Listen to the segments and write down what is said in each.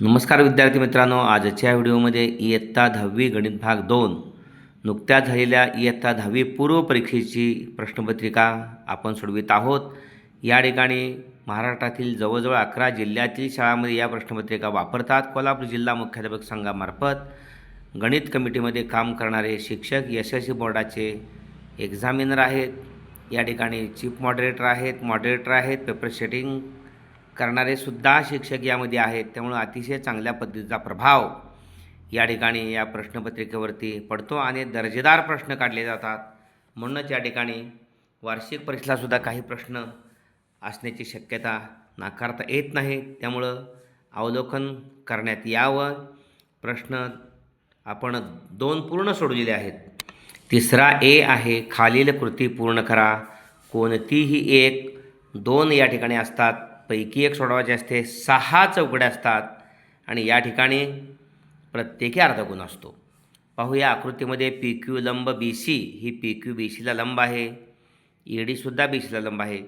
नमस्कार विद्यार्थी मित्रांनो, आजच्या व्हिडिओमध्ये इयत्ता 10वी गणित भाग 2 नुकत्याच झालेल्या इयत्ता 10वी पूर्व परीक्षेची प्रश्नपत्रिका आपण सोडवित आहोत। या ठिकाणी महाराष्ट्रातील जवळजवळ 11 जिल्ह्यातील शाळांमध्ये या प्रश्नपत्रिका वापरतात। कोल्हापूर जिल्हा मुख्याध्यापक संघामार्फत गणित कमिटीमध्ये काम करणारे शिक्षक यशस्वी बोर्डाचे एक्झामिनर आहेत। या ठिकाणी चीफ मॉडरेटर आहेत, पेपर सेटिंग करणारे सुद्धा शिक्षक यामध्ये आहेत। त्यामुळे अतिशय चांगल्या पद्धतीचा प्रभाव या ठिकाणी या प्रश्नपत्रिकेवरती पडतो आणि दर्जेदार प्रश्न काढले जातात। म्हणूनच या ठिकाणी वार्षिक परीक्षेलासुद्धा काही प्रश्न असण्याची शक्यता नाकारता येत नाही। त्यामुळं अवलोकन करण्यात यावं। प्रश्न आपण 2 पूर्ण सोडवलेले आहेत। तिसरा ए आहे, खालील कृती पूर्ण करा। कोणतीही एक 2 या ठिकाणी असतात, पैकी एक सोडवायचे असते। 6 चौकड्या असतात आणि या ठिकाणी प्रत्येकी अर्धा गुण असतो। पाहूया आकृतीमध्ये पी क्यू लंब बी सी, ही पी क्यू बी सीला लंब आहे, ईडीसुद्धा बी सीला लंब आहे।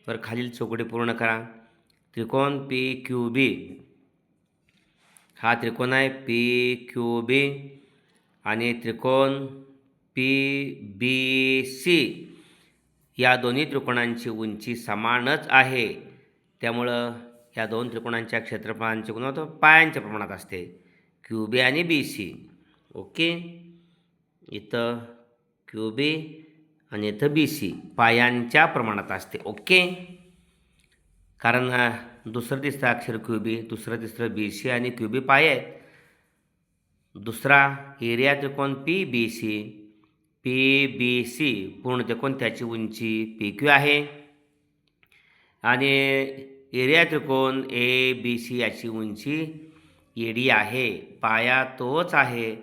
तर खालील चौकडी पूर्ण करा। त्रिकोण पी क्यू बी, हा त्रिकोण आहे पी क्यू बी, आणि त्रिकोण पी बी सी, या दोन्ही त्रिकोणांची उंची समानच आहे। त्यामुळं या 2 त्रिकोणांच्या क्षेत्रफळांचे गुणोत्तर पायांच्या प्रमाणात असते, क्यू बी आणि बी सी। ओके, इथं क्यू बी आणि इथं बी सी पायांच्या प्रमाणात असते। ओके, कारण दुसरं तिसरं अक्षर क्यू बी, दुसरं तिसरं बी सी आणि क्यू बी पाय आहेत। दुसरा एरिया त्रिकोण P B C, P B C पूर्ण त्रिकोण, त्याची उंची पी क्यू आहे, आणि एरिया त्रिकोण ए बी सी याची उंची ए डी आहे। पाया तोच आहे,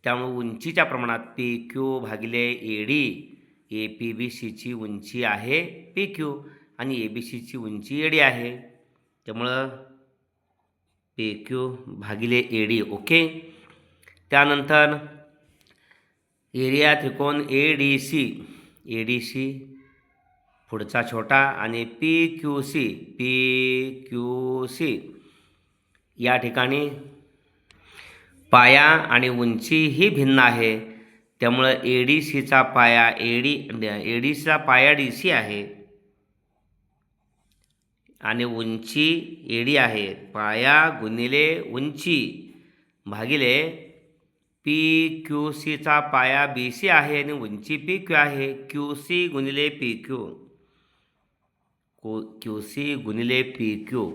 त्यामुळे उंचीच्या प्रमाणात पी क्यू भागिले ए डी, ए पी बी सीची उंची आहे पी क्यू आणि ए बी सीची उंची ए डी आहे। त्यामुळं पी क्यू भागिले ए डी। ओके, त्यानंतर एरिया त्रिकोण ए डी सी पुढचा छोटा, आणि पी क्यू सी या ठिकाणी पाया आणि उंची ही भिन्न आहे। त्यामुळं ए डी सीचा पाया ए डी सीचा पाया डी सी आहे आणि उंची ए डी आहे। पाया गुणिले उंची भागिले पी क्यू सीचा पाया बी सी आहे आणि उंची पी क्यू आहे। क्यू सी गुणिले पी क्यू।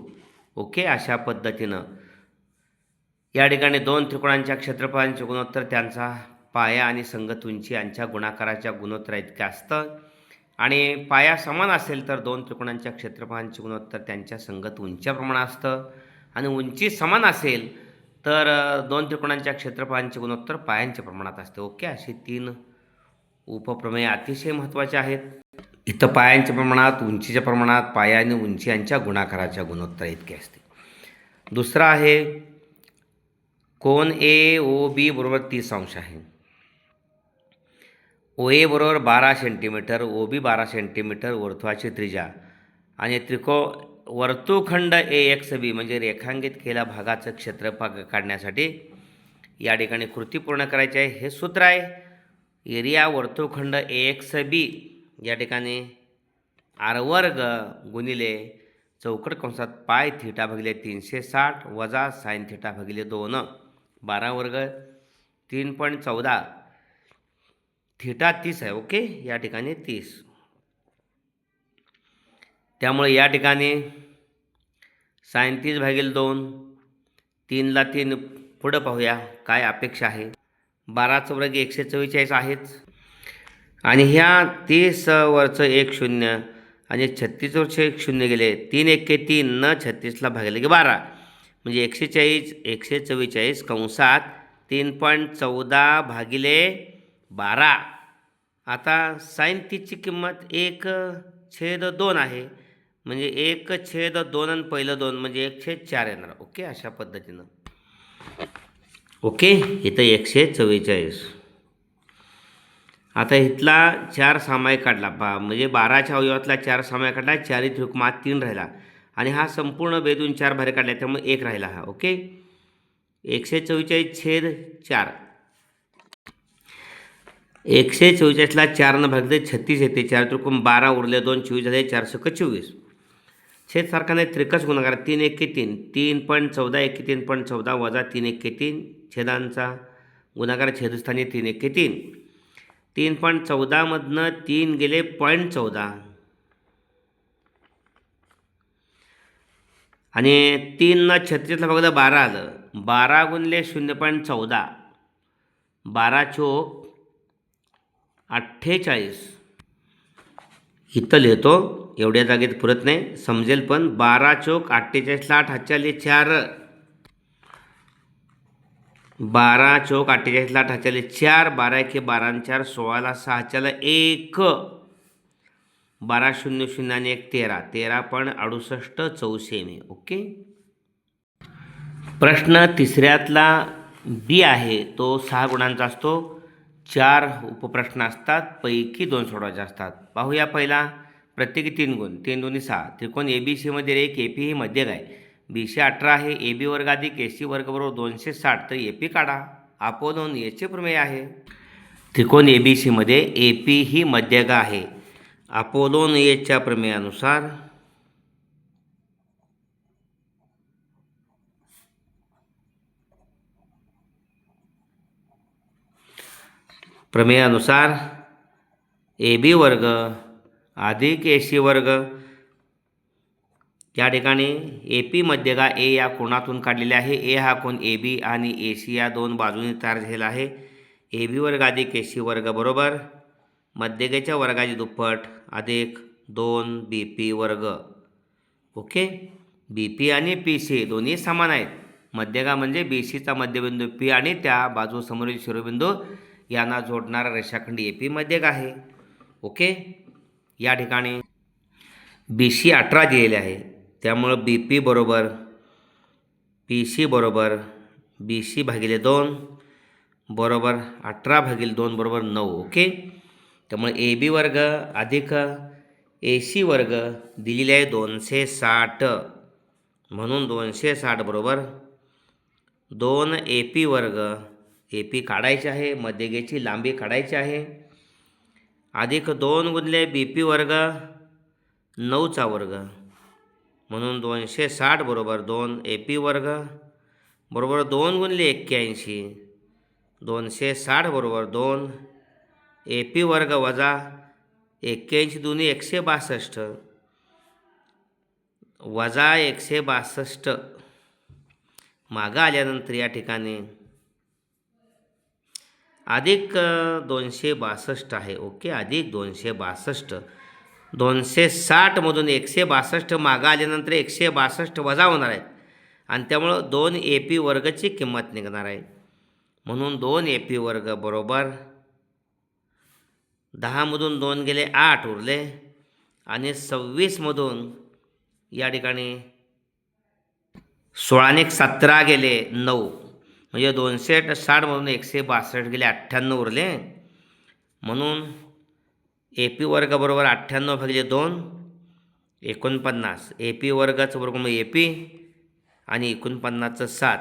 ओके, अशा पद्धतीनं या ठिकाणी 2 त्रिकोणांच्या क्षेत्रफळांचे गुणोत्तर त्यांचा पाया आणि संगत उंची यांच्या गुणाकाराच्या गुणोत्तरा इतके असतं। आणि पाया समान असेल तर 2 त्रिकोणांच्या क्षेत्रफळांचे गुणोत्तर त्यांच्या संगत उंच्या प्रमाणात असतं, आणि उंची समान असेल तर 2 त्रिकोणांच्या क्षेत्रफळांचे गुणोत्तर पायांच्या प्रमाणात असते। ओके, अशी 3 उपप्रमेय अतिशय महत्त्वाचे आहेत। इथं पायांच्या प्रमाणात, उंचीच्या प्रमाणात, पाया आणि उंची यांच्या गुणाकाराच्या गुणोत्तर इतके असते। दुसरा आहे, कोन ए ओ बी बरोबर 30 अंश आहे। ओ ए बरोबर 12 सेंटीमीटर, ओ बी 12 सेंटीमीटर वर्तुळाची त्रिज्या, आणि वर्तुळखंड ए एक्स बी म्हणजे रेखांकित केलेल्या भागाचं क्षेत्रफळ काढण्यासाठी या ठिकाणी कृती पूर्ण करायची आहे। हे सूत्र आहे, एरिया वर्तुळखंड ए एक्स बी या ठिकाणी आर वर्ग गुणिले चौकट कंसात पाय थिटा भागिले 360 वजा साइन थिटा भागिले 2, 12 वर्ग 3.14, थिटा 30 आहे। ओके, या ठिकाणी 30। त्यामुळे या ठिकाणी साइन 30 भागिले 2, 3ला 3 पुढं पाहूया काय अपेक्षा आहे। 12चं वर्ग 144 आहेच, आणि ह्या 30 वरचं 1 0 आणि 36 वरचं 1 0 गेले, 3 1 3 न 36ला भागिले की 12 म्हणजे 144 कंसात 3.14 भागिले 12। आता साइन 30ची किंमत 1/2 आहे, म्हणजे 1/2 आणि पहिलं 2 म्हणजे 1/4 येणार। ओके, अशा पद्धतीनं। ओके, इथं 144। आता इथला 4 सामायिक काढला, म्हणजे 12च्या अवयवातला 4 सामायिक काढला, 4 त्रिकोणात 3 राहिला। आणि हा संपूर्ण बेदून 4 बाहेर काढला त्यामुळे 1 राहिला हा. ओके. 144/4. 144ला 4 भागले 36 येते. 4 त्रिकोण 12 उरले 2, 24 झाले 4 × 24. सारखा नाही त्रिकस गुणाकार 3 1 3. 3.14 1 3.14 वजा 3 1 3. छेदांचा गुणाकार छेदस्थानी 3 1 3. 3.14 मधनं 3 गेले 0.14 आणि 3 36ला भागलं 12 आलं. 12 गुणले 0.14. 12 चोक 48. इथं लिहितो, एवढ्या जागेत पुरत नाही, समजेल पण. 12 चोक 48ला 8 हातच्याले 4. 12 चोक 48ला 8 हातच्याले 4. 12 1 12 आणि 4 16ला 6 हातच्याला 1. 12 0 0 आणि 1 13. 13.68 चौसेमी. ओके. प्रश्न तिसऱ्यातला बी आहे तो 6 गुणांचा असतो. 4 उपप्रश्न असतात, पैकी 2 सोडवायचे असतात. पाहूया पहिला. प्रत्येकी 3 गुण. 3 2 6. त्रिकोण ABCमध्ये एक AP ही मध्यक आहे. BC 18 आहे. AB वर्ग अधिक AC वर्ग बरोबर 260. तर AP काढा. अपोलो याचे प्रमेय आहे. त्रिकोण ABCमध्ये AP ही मध्यक आहे. अपोलो याच्या प्रमेयानुसार AB वर्ग अधिक AC वर्ग. या ठिकाणी AP मध्यगा A या कोणातून काढलेले आहे. A हा कोण AB आणि AC या दोन बाजूंनी तयार झालेला आहे. AB वर्ग अधिक AC वर्ग बरोबर मध्यगेच्या वर्गाची दुप्पट अधिक 2BP वर्ग. ओके. BP आणि PC दोन्ही समान आहेत. मध्यगा म्हणजे BCचा मध्यबिंदू P आणि त्या बाजू समोरील शिरोबिंदू यांना जोडणारा रेषाखंड AP मध्यक आहे. ओके. या ठिकाणी BC 18 दिलेले आहे, त्यामुळं BP बरोबर PC बरोबर BC भागिले 2 बरोबर 18/2 बरोबर 9. ओके. त्यामुळे AB वर्ग अधिक AC वर्ग दिलेले आहे 260. म्हणून 260 बरोबर 2 AP वर्ग. AP काढायचे आहे, मध्यगेची लांबी काढायची आहे, अधिक 2 गुणले BP वर्ग 9चा वर्ग. म्हणून 260 बरोबर 2 AP वर्ग बरोबर 2 गुणले 81. 260 बरोबर 2 AP वर्ग वजा 81 दुनी 162 वजा 162 मागं आल्यानंतर या ठिकाणी अधिक 262 आहे. ओके. अधिक 262. 260मधून 162 मागं आल्यानंतर 162 वजा होणार आहेत आणि त्यामुळं 2 AP वर्गची किंमत निघणार आहे. म्हणून 2 AP वर्ग बरोबर 10मधून 2 गेले 8 उरले आणि 26मधून या ठिकाणी 16 ने 17 गेले 9. म्हणजे 260मधून 162 गेले 98 उरले. म्हणून AP वर्ग बरोबर 98/2 49. AP वर्गाचं वर्ग मग AP आणि 49चं 7.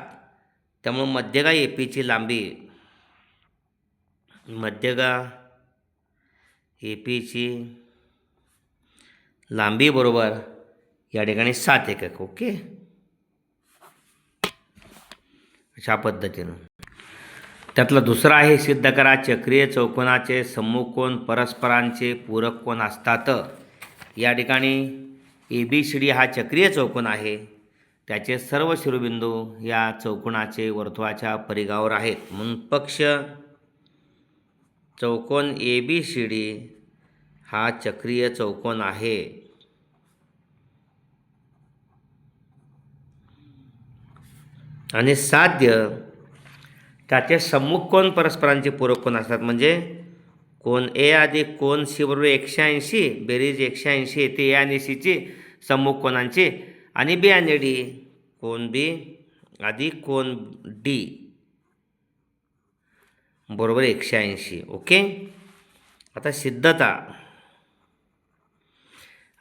त्यामुळे मध्यगा APची लांबी मध्यगा APची लांबी बरोबर या ठिकाणी 7 एकक. ओके. अशा पद्धतीनं. त्यातला दुसरा आहे सिद्ध करा चक्रीय चौकोनाचे सम्मुख कोन परस्परांचे पूरक कोन असतात. या ठिकाणी ABCD हा चक्रीय चौकोन आहे, त्याचे सर्व शिरोबिंदू या चौकोनाचे वर्तुळाच्या परिघावर आहेत. म्हणून पक्ष चौकोन ABCD हा चक्रीय चौकोन आहे. आणि साध्य त्याचे सम्मुख कोन परस्परांचे पूरक कोन असतात. म्हणजे कोन A अधिक कोन C बरोबर 180 बेरीज 180 येते A आणि Cची सम्मुख कोनांची. आणि B आणि D कोन B अधिक कोन D बरोबर 180. ओके. आता सिद्धता.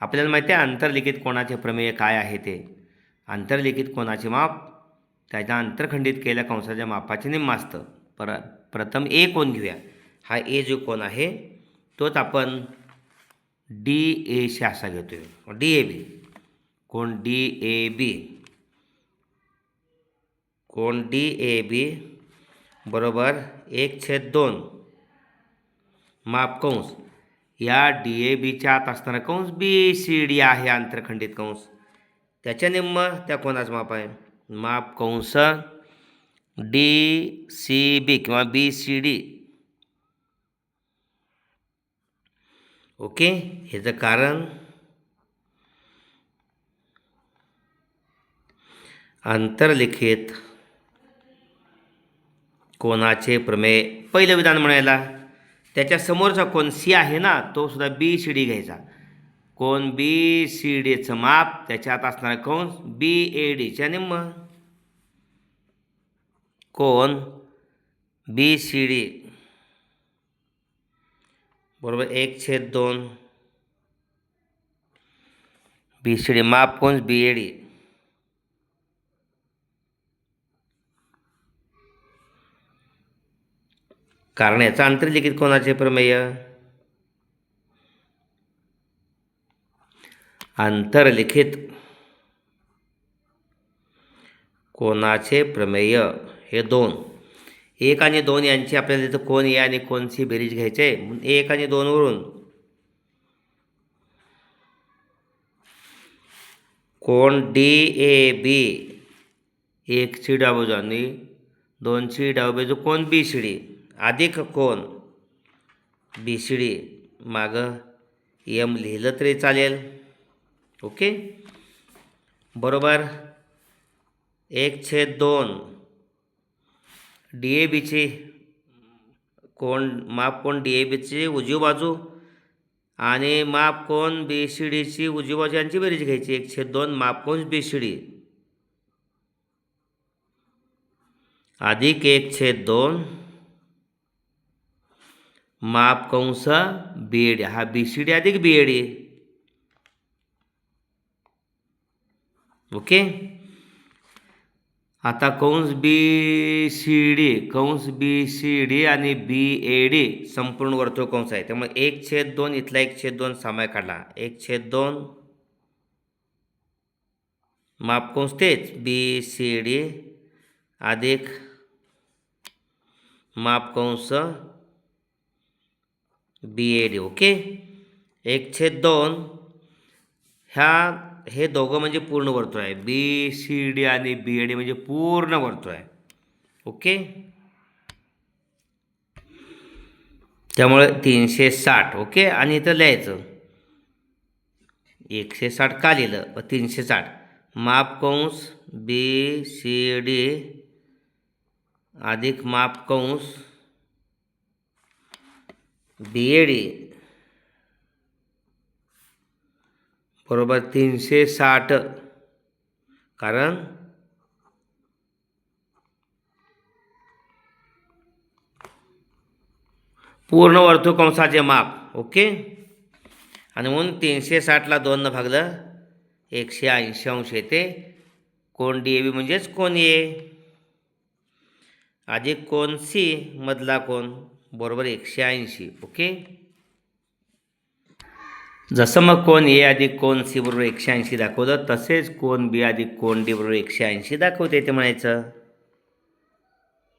आपल्याला माहिती आहे अंतर्लिखित कोनाचे प्रमेय काय आहे ते. अंतर्लिखित कोनाचे माप त्याच्या अंतरखंडित केलेल्या कंसाच्या मापाचे निम्म असतं. प्रथम ए कोन घेऊया. हा ए जो कोन आहे तोच आपण डी एशी असा घेतोय. डी ए बी कोन डी ए बी कोन डी ए बी बरोबर 1/2 माप कंस या डी ए बीच्या आत असणारा कंस बी सी डी आहे आंतरखंडित कंस. त्याच्या निम्म त्या कोणाचं माप आहे. माप कंस डी सी बी किंवा बी सी डी. ओके. ह्याचं कारण अंतर्लिखित कोनाचे प्रमेय. पहिलं विधान म्हणायला त्याच्या समोरचा कोन सी आहे ना तो सुद्धा बी सी डी घ्यायचा. कोन बी सी डीचं माप त्याच्यात असणारा कंस बी ए डीच्या निम्म. कोन बी सी डी बरोबर 1/2 बी सी डी माप कंस बी ए डी. कारण याचा अंतर्लिखित कोनाचे प्रमेय. अंतर्लिखित कोनाचे प्रमेय हे 2. 1 आणि 2 यांची आपल्याला तिथं कोन ए आणि कोन सी बेरीज घ्यायचे. 1 आणि 2 वरून कोन डी ए बी 1ची डावी बाजू आणि 2ची डावी बाजू कोन बी सी डी अधिक कोन बी सी डी. मागं एम लिहिलं तरी चालेल. ओके. बरोबर 1/2 डी ए बीची माप कोन डी ए बीची उजवी बाजू आणि माप कोन बी सी डीची उजवी बाजू यांची बेरीज घ्यायची. 1/2 माप कोन बी सी डी अधिक 1/2 माप कंस बी ए डी. हा बी सी डी अधिक बी ए डी. ओके. आता कंस बी सी डी आणि बी ए डी संपूर्ण वर्तुळ कंस आहे. त्यामुळे 1/2 इथला 1/2 सामाय काढला. 1/2 माप कंस तेच बी सी डी अधिक माप कंस बी ए डी. ओके. 1/2 हे दोघं म्हणजे पूर्ण वर्तुळ आहे. बी सी डी आणि बी ए डी म्हणजे पूर्ण वर्तुळ आहे. ओके. त्यामुळे 360. ओके. आणि इथं लिहायचं 160 का लिहिलं 360 माप कंस बी सी डी अधिक माप कंस बी ए डी बरोबर 360. कारण पूर्ण वर्तुळ कंसाचे माप. ओके. आणि म्हणून 360ला 2 भागलं 180 अंश येते. कोन डी ए बी म्हणजेच कोन ए अधिक कोन सी मधला कोन बरोबर 180. ओके. जसं मग कोन ए अधिक कोन सी बरोबर 180 दाखवलं तसेच कोन बी अधिक कोन डी बरोबर 180 दाखवते ते म्हणायचं.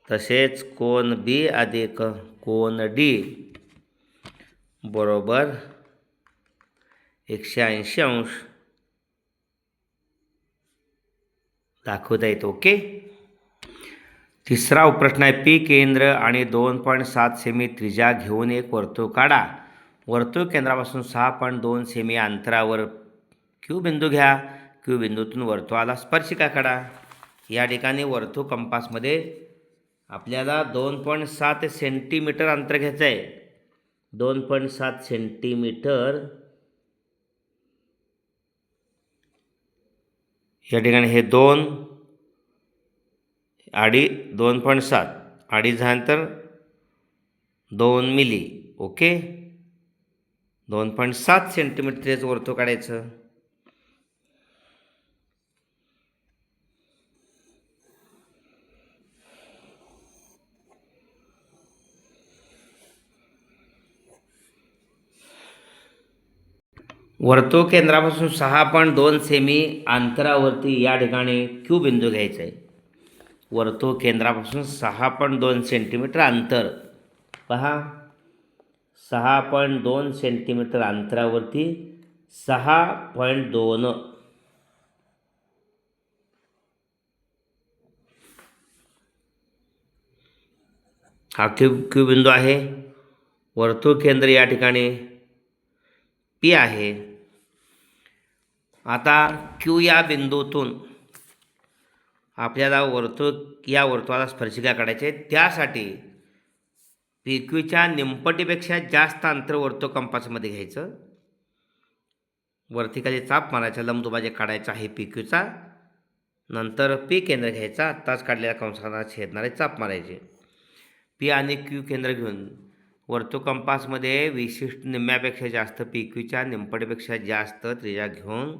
तसेच कोन बी अधिक कोन डी बरोबर 180 अंश दाखवता येतो. ओके. तिसरा प्रश्न आहे. पी केंद्र आणि 2.7 सेमी त्रिज्या घेऊन एक वर्तुळ काढा. वर्तुळ केंद्रापासून 6.2 सेमी अंतरावर क्यू बिंदू घ्या. क्यू बिंदूतून वर्तुळाला स्पर्शिका काढा. या ठिकाणी वर्तुळ कंपासमध्ये आपल्याला 2.7 सेंटीमीटर अंतर घ्यायचं आहे. 2.7 सेंटीमीटर. या ठिकाणी हे 2.7 अडीच अंतर 2 मिली. ओके. 2.7 सेंटीमीटरचं वर्तुळ काढायचं. वर्तुळ केंद्रापासून 6.2 सेमी अंतरावरती या ठिकाणी क्यू बिंदू घ्यायचा आहे. वर्तुळ केंद्रापासून 6.2 सेंटीमीटर अंतर, पहा 6.2 सेंटीमीटर अंतरावरती 6.2 हा क्यू बिंदू आहे. वर्तुळ केंद्र या ठिकाणी पी आहे. आता क्यू या बिंदूतून आपल्याला या वर्तुळाला स्पर्शिका काढायची आहे. त्यासाठी पी क्यूच्या निमपटीपेक्षा जास्त अंतर वर्तुळ कंपासमध्ये घ्यायचं. वरती खाली चाप मारायचा, लंबदुभाजक काढायचा आहे पी क्यूचा. नंतर पी केंद्र घ्यायचा, आत्ताच काढलेल्या कंसाला छेदणारे चाप मारायचे. पी आणि क्यू केंद्र घेऊन वर्तुळ कंपासमध्ये विशिष्ट निम्म्यापेक्षा जास्त पी क्यूच्या निमपटीपेक्षा जास्त त्रिज्या घेऊन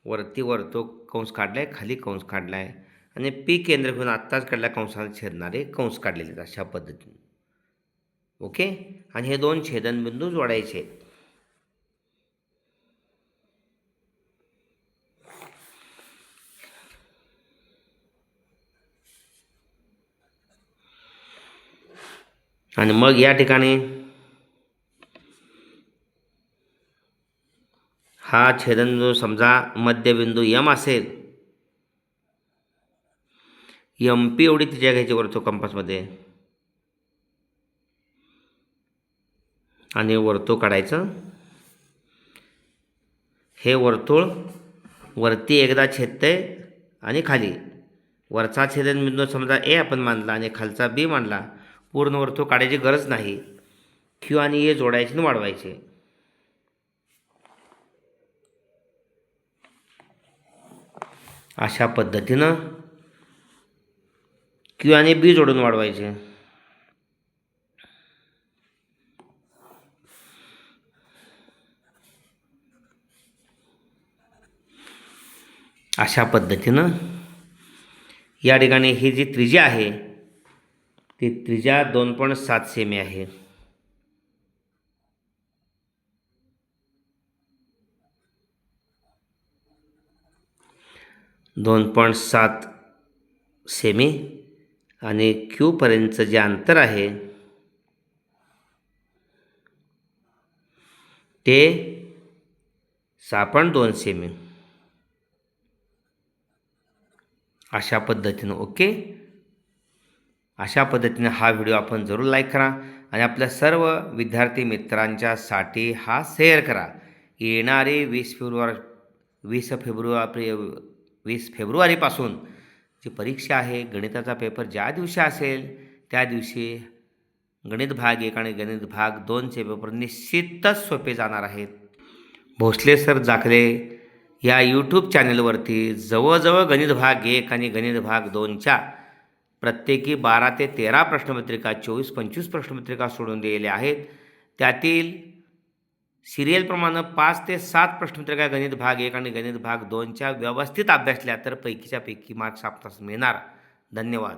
वरती वर्तुळ कंस काढला आहे, खाली कंस काढला आहे आणि पी केंद्र घेऊन आत्ताच काढल्या कंसाला छेदणारे कंस काढलेले आहेत अशा पद्धतीने. ओके. आणि हे 2 छेदनबिंदू जोडायचे. आणि मग या ठिकाणी हा छेदनबिंदू समजा मध्यबिंदू यम असेल, एम पी एवढी त्रिज्या घ्यायची वर्तुळ कंपासमध्ये आणि वर्तुळ काढायचं. हे वर्तुळ वरती एकदा छेदते आणि खाली वरचा छेदनबिंदू समजा ए आपण मानला आणि खालचा बी मानला. पूर्ण वर्तुळ काढायची गरज नाही. क्यू आणि ए जोडायचे आणि वाढवायचे. अशा पद्धतीनं क्यू आणि बी जोडून वाढवायचे. अशा पद्धतीनं या ठिकाणी ही जी त्रिज्या आहे ती त्रिज्या 2.7 सेमी आहे. 2.7 सेमी आणि क्यूपर्यंतचं जे अंतर आहे ते 6.2 सेमी. अशा पद्धतीनं. ओके. अशा पद्धतीने हा व्हिडिओ आपण जरूर लाईक करा आणि आपल्या सर्व विद्यार्थी मित्रांच्यासाठी हा शेअर करा. येणारे 20 फेब्रुवारीपासून जी परीक्षा आहे, गणिताचा पेपर ज्या दिवशी असेल त्या दिवशी गणित भाग 1 आणि गणित भाग 2चे पेपर निश्चितच सोपे जाणार आहेत. भोसले सर जाखले या यूट्यूब चॅनलवरती जवळजवळ गणित भाग 1 आणि गणित भाग 2च्या प्रत्येकी 12 ते 13 प्रश्नपत्रिका, 24-25 प्रश्नपत्रिका सोडून दिलेल्या आहेत. त्यातील सिरियलप्रमाणे 5 ते 7 प्रश्नपत्रिका गणित भाग 1 आणि गणित भाग 2च्या व्यवस्थित अभ्यासल्या तर पैकीच्या पैकी मार्क्स आपल्यास मिळणार. धन्यवाद.